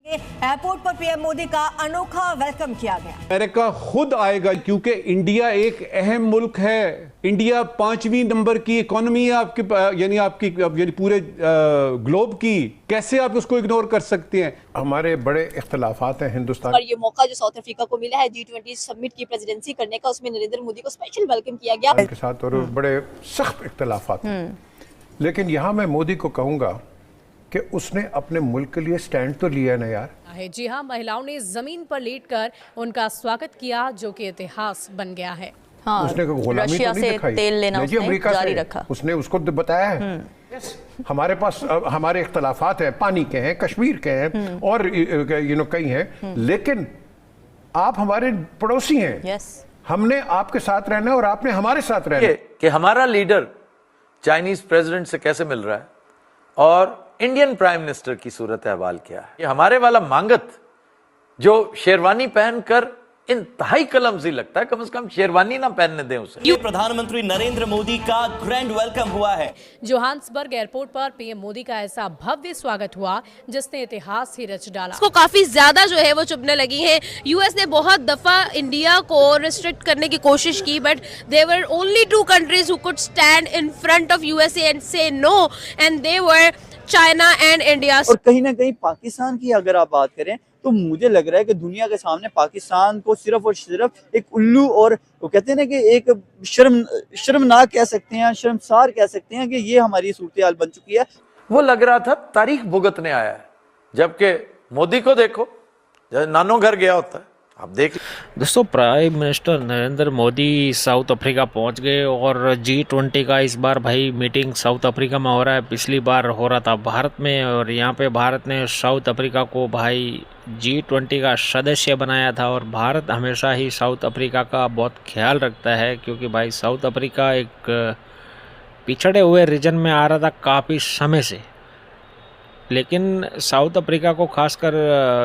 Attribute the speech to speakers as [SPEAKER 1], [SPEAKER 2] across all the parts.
[SPEAKER 1] Airport पर PM Modi का अनोखा वेलकम किया गया।
[SPEAKER 2] अमेरिका खुद आएगा क्योंकि इंडिया एक अहम मुल्क है। इंडिया 5वीं नंबर की इकोनॉमी है आपकी, यानी पूरे ग्लोब की। कैसे आप उसको इग्नोर कर सकते हैं?
[SPEAKER 3] हमारे बड़े इख्तलाफात हैं हिंदुस्तान
[SPEAKER 4] और ये मौका जो साउथ अफ्रीका को मिला है G20 समिट की प्रेसिडेंसी करने का, उसमें नरेंद्र मोदी को स्पेशल वेलकम किया गया
[SPEAKER 3] के साथ, और बड़े सख्त इख्तलाफात हैं। लेकिन यहाँ मैं मोदी को कहूँगा कि उसने अपने मुल्क के लिए स्टैंड तो लिया ना यार।
[SPEAKER 5] जी हाँ, महिलाओं ने जमीन पर लेटकर उनका स्वागत किया, जो कि इतिहास बन गया है।
[SPEAKER 6] हाँ,
[SPEAKER 3] उसने गुलामी
[SPEAKER 6] रशिया
[SPEAKER 3] तो नहीं
[SPEAKER 6] से
[SPEAKER 3] दिखाई।
[SPEAKER 6] तेल लेना
[SPEAKER 3] नहीं जी,
[SPEAKER 6] उसने
[SPEAKER 3] अमेरिका
[SPEAKER 6] जारी
[SPEAKER 3] से
[SPEAKER 6] रखा।
[SPEAKER 3] उसने उसको बताया है। हमारे पास हमारे इख्तलाफात हैं, पानी के हैं, कश्मीर के हैं, और कई हैं, लेकिन आप हमारे पड़ोसी हैं। हमने आपके साथ रहना है और आपने हमारे साथ रहना है।
[SPEAKER 7] कि हमारा लीडर चाइनीज प्रेसिडेंट से कैसे मिल रहा है और इंडियन प्राइम मिनिस्टर की सूरत अहवाल क्या है। ये हमारे वाला मांगत जो शेरवानी पहनकर इंतहाई कलमजी लगता है, कम से कम शेरवानी ना पहनने दें उसे।
[SPEAKER 8] ये प्रधानमंत्री नरेंद्र मोदी का ग्रैंड वेलकम हुआ है।
[SPEAKER 5] जोहान्सबर्ग एयरपोर्ट पर पीएम मोदी का ऐसा भव्य स्वागत हुआ जिसने इतिहास ही रच डाला।
[SPEAKER 9] इसको काफी ज्यादा जो है वो चुभने लगी है। यूएस ने बहुत दफा इंडिया को रिस्ट्रिक्ट करने की कोशिश की, but there were only 2 countries who could stand in front of USA and say no, and they were China and India.
[SPEAKER 10] और कहीं ना कहीं पाकिस्तान की अगर आप बात करें तो मुझे लग रहा है कि दुनिया के सामने पाकिस्तान को सिर्फ और सिर्फ एक उल्लू, और वो कहते हैं ना कि एक शर्मनाक कह सकते हैं, शर्मसार कह सकते हैं कि ये हमारी सूरत हाल बन चुकी है।
[SPEAKER 7] वो लग रहा था तारीख भुगतने आया है, जबकि मोदी को देखो जैसे नानो घर गया होता है। आप देख
[SPEAKER 11] दोस्तों, prime minister Narendra Modi south Africa पहुंच गए और G20 का इस बार भाई मीटिंग साउथ अफ्रीका में हो रहा है। पिछली बार हो रहा था भारत में, और यहाँ पे भारत ने साउथ अफ्रीका को भाई G20 का सदस्य बनाया था। और भारत हमेशा ही साउथ अफ्रीका का बहुत ख्याल रखता है, क्योंकि भाई साउथ अफ्रीका एक पिछड़े हुए रीजन में आ रहा था काफ़ी समय से। लेकिन साउथ अफ्रीका को खासकर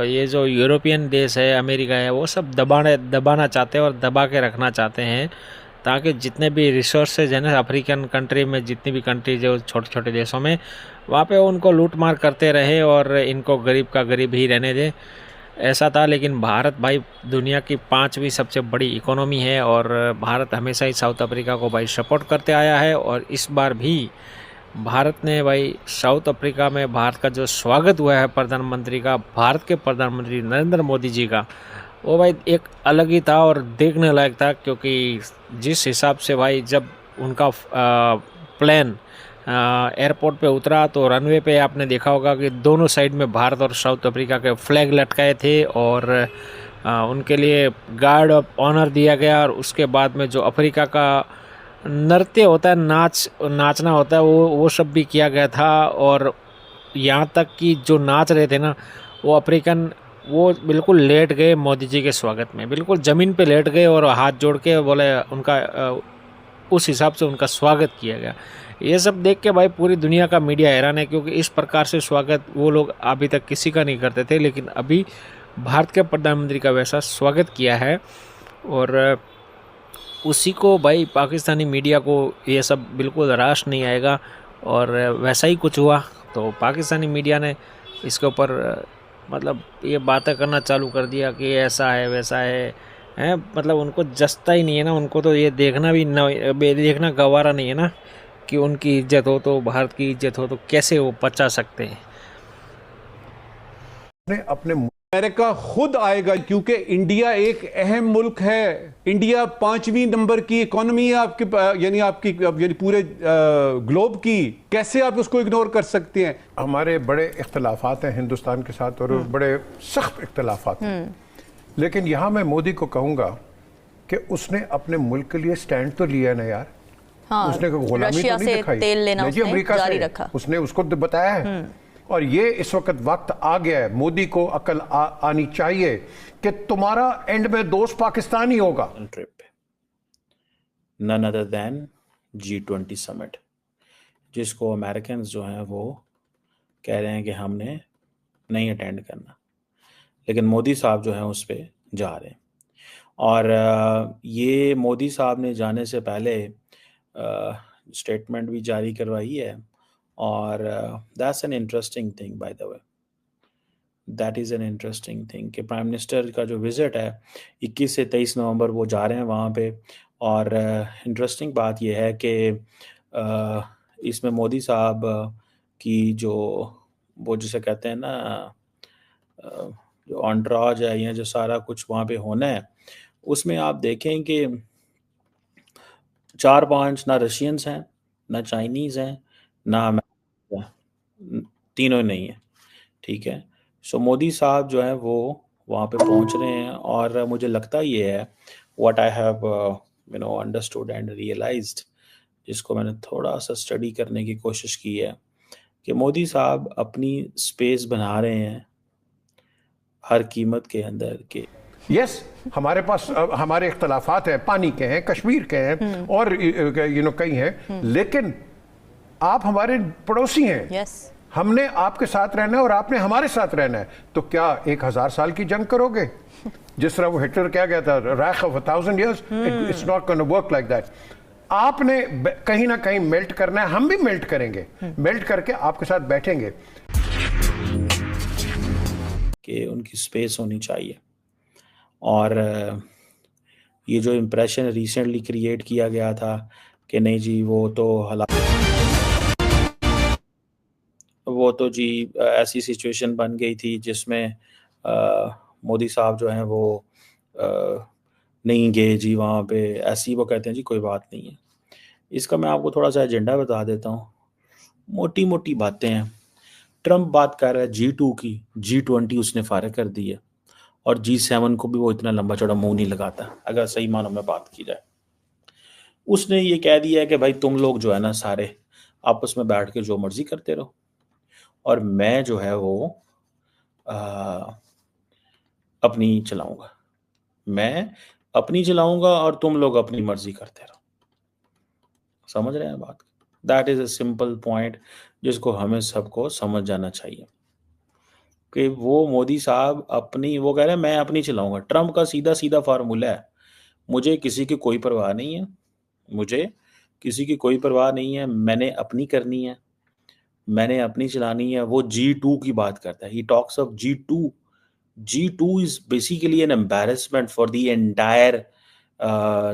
[SPEAKER 11] ये जो यूरोपियन देश है, अमेरिका है, वो सब दबाना चाहते हैं और दबा के रखना चाहते हैं, ताकि जितने भी रिसोर्सेज हैं ना अफ्रीकन कंट्री में, जितनी भी कंट्री जो छोटे छोटे देशों में, वहाँ पे उनको लूट मार करते रहे और इनको गरीब का गरीब ही रहने दें, ऐसा था। लेकिन भारत भाई दुनिया की 5वीं सबसे बड़ी इकोनॉमी है, और भारत हमेशा ही साउथ अफ्रीका को भाई सपोर्ट करते आया है। और इस बार भी भारत ने भाई साउथ अफ्रीका में भारत का जो स्वागत हुआ है प्रधानमंत्री का, भारत के प्रधानमंत्री नरेंद्र मोदी जी का, वो भाई एक अलग ही था और देखने लायक था। क्योंकि जिस हिसाब से भाई जब उनका प्लेन एयरपोर्ट पे उतरा तो रनवे पे आपने देखा होगा कि दोनों साइड में भारत और साउथ अफ्रीका के फ्लैग लटकाए थे, और उनके लिए गार्ड ऑफ ऑनर दिया गया। और उसके बाद में जो अफ्रीका का नृत्य होता है, नाचना होता है, वो सब भी किया गया था। और यहाँ तक कि जो नाच रहे थे ना वो अफ्रीकन, वो बिल्कुल लेट गए मोदी जी के स्वागत में, बिल्कुल ज़मीन पे लेट गए और हाथ जोड़ के बोले, उनका उस हिसाब से उनका स्वागत किया गया। ये सब देख के भाई पूरी दुनिया का मीडिया हैरान है, क्योंकि इस प्रकार से स्वागत वो लोग अभी तक किसी का नहीं करते थे, लेकिन अभी भारत के प्रधानमंत्री का वैसा स्वागत किया है। और उसी को भाई पाकिस्तानी मीडिया को ये सब बिल्कुल राश नहीं आएगा, और वैसा ही कुछ हुआ तो पाकिस्तानी मीडिया ने इसके ऊपर मतलब ये बातें करना चालू कर दिया कि ऐसा है वैसा है, मतलब उनको जचता ही नहीं है ना, उनको तो ये देखना भी ना, देखना गवारा नहीं है ना कि उनकी इज्जत हो तो भारत की इज्जत हो, तो कैसे वो बचा सकते हैं।
[SPEAKER 3] अपने
[SPEAKER 2] अमेरिका खुद आएगा क्योंकि इंडिया एक अहम मुल्क है। इंडिया 5वीं नंबर की इकोनॉमी है यानी पूरे ग्लोब की। कैसे आप उसको इग्नोर कर सकते हैं?
[SPEAKER 3] हमारे बड़े इख्तलाफात हैं हिंदुस्तान के साथ, और बड़े सख्त इख्तलाफात हैं। लेकिन यहाँ मैं मोदी को कहूँगा कि उसने अपने मुल्क के लिए स्टैंड तो लिया ना यार।
[SPEAKER 6] हाँ,
[SPEAKER 3] उसने गुलामी तो नहीं दिखाई।
[SPEAKER 6] तेल लेना
[SPEAKER 3] उसने अमेरिका
[SPEAKER 6] जारी
[SPEAKER 3] से
[SPEAKER 6] रखा।
[SPEAKER 3] उसने उसको बताया है। और ये इस वक्त वक्त आ गया है, मोदी को अकल आनी चाहिए कि तुम्हारा एंड में दोस्त पाकिस्तान ही होगा।
[SPEAKER 12] Trip none other than G20 summit, जिसको अमेरिकन जो हैं वो कह रहे हैं कि हमने नहीं अटेंड करना, लेकिन मोदी साहब जो हैं उस पर जा रहे हैं। और ये मोदी साहब ने जाने से पहले स्टेटमेंट भी जारी करवाई है, और that's an interesting thing by the way. That is an interesting thing कि प्राइम मिनिस्टर का जो विज़िट है 21 से 23 नवंबर वो जा रहे हैं वहाँ पे। और इंटरेस्टिंग बात यह है कि इसमें मोदी साहब की जो वो जिसे कहते हैं ना जो ऑन्ट्राज है या जो सारा कुछ वहाँ पे होना है, उसमें आप देखें कि 4-5 ना रशियंस हैं, ना चाइनीज़ हैं, ना तीनों नहीं है, ठीक है। सो मोदी साहब जो है वो वहाँ पे पहुँच रहे हैं और मुझे लगता ये है what I have understood and realised, जिसको मैंने थोड़ा सा स्टडी करने की कोशिश की है, कि मोदी साहब अपनी स्पेस बना रहे हैं हर कीमत के अंदर के।
[SPEAKER 3] यस, हमारे पास हमारे इख्तलाफात हैं, पानी के हैं, कश्मीर के हैं और कई हैं, लेकिन आप हमारे पड़ोसी हैं।
[SPEAKER 1] यस,
[SPEAKER 3] हमने आपके साथ रहना है और आपने हमारे साथ रहना है। तो क्या 1000 साल की जंग करोगे? जिस तरह वो हिटलर क्या कहता है, राइख of 1000 years, it's not gonna work like that. आपने कहीं ना कहीं मेल्ट करना है, हम भी मेल्ट करेंगे, मेल्ट करके आपके साथ बैठेंगे।
[SPEAKER 12] कि उनकी स्पेस होनी चाहिए। और ये जो इम्प्रेशन रिसेंटली क्रिएट किया गया था कि नहीं जी वो तो जी ऐसी सिचुएशन बन गई थी जिसमें मोदी साहब जो हैं वो नहीं गए जी वहाँ पे, ऐसी वो कहते हैं जी कोई बात नहीं है। इसका मैं आपको थोड़ा सा एजेंडा बता देता हूँ। मोटी मोटी बातें हैं। ट्रम्प बात कर रहा है G2 की, G20 उसने फारिग कर दी है और G7 को भी वो इतना लंबा चौड़ा मुंह नहीं लगाता, अगर सही मानों में बात की जाए। उसने ये कह दिया है कि भाई तुम लोग जो है ना सारे आपस में बैठ के जो मर्जी करते रहो और मैं जो है वो अपनी चलाऊंगा, मैं अपनी चलाऊंगा और तुम लोग अपनी मर्जी करते रहो। समझ रहे हैं बात? That is a simple point जिसको हमें सबको समझ जाना चाहिए कि वो मोदी साहब अपनी, वो कह रहे हैं मैं अपनी चलाऊंगा। ट्रम्प का सीधा सीधा फार्मूला है, मुझे किसी की कोई परवाह नहीं है, मुझे किसी की कोई परवाह नहीं है, मैंने अपनी करनी है, मैंने अपनी चलानी है। वो G2 की बात करता है, he talks of G2. G2 is basically an embarrassment for the entire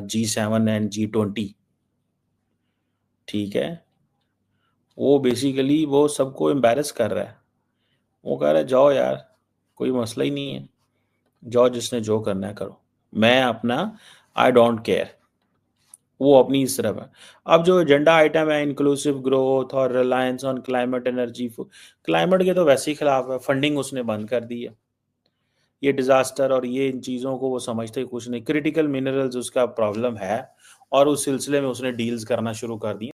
[SPEAKER 12] G7 and G20. ठीक है, वो बेसिकली वो सबको एम्बैरस कर रहा है। वो कह रहा है जाओ यार, कोई मसला ही नहीं है, जाओ जिसने जो करना है करो, मैं अपना आई डोंट केयर। वो अपनी इस तरफ है। अब जो एजेंडा आइटम है इंक्लूसिव ग्रोथ और reliance on climate energy, climate के तो वैसे ही खिलाफ है, फंडिंग उसने बंद कर दी है। ये डिजास्टर और ये इन चीज़ों को वो समझते कुछ नहीं। क्रिटिकल मिनरल्स उसका प्रॉब्लम है और उस सिलसिले में उसने डील्स करना शुरू कर दी।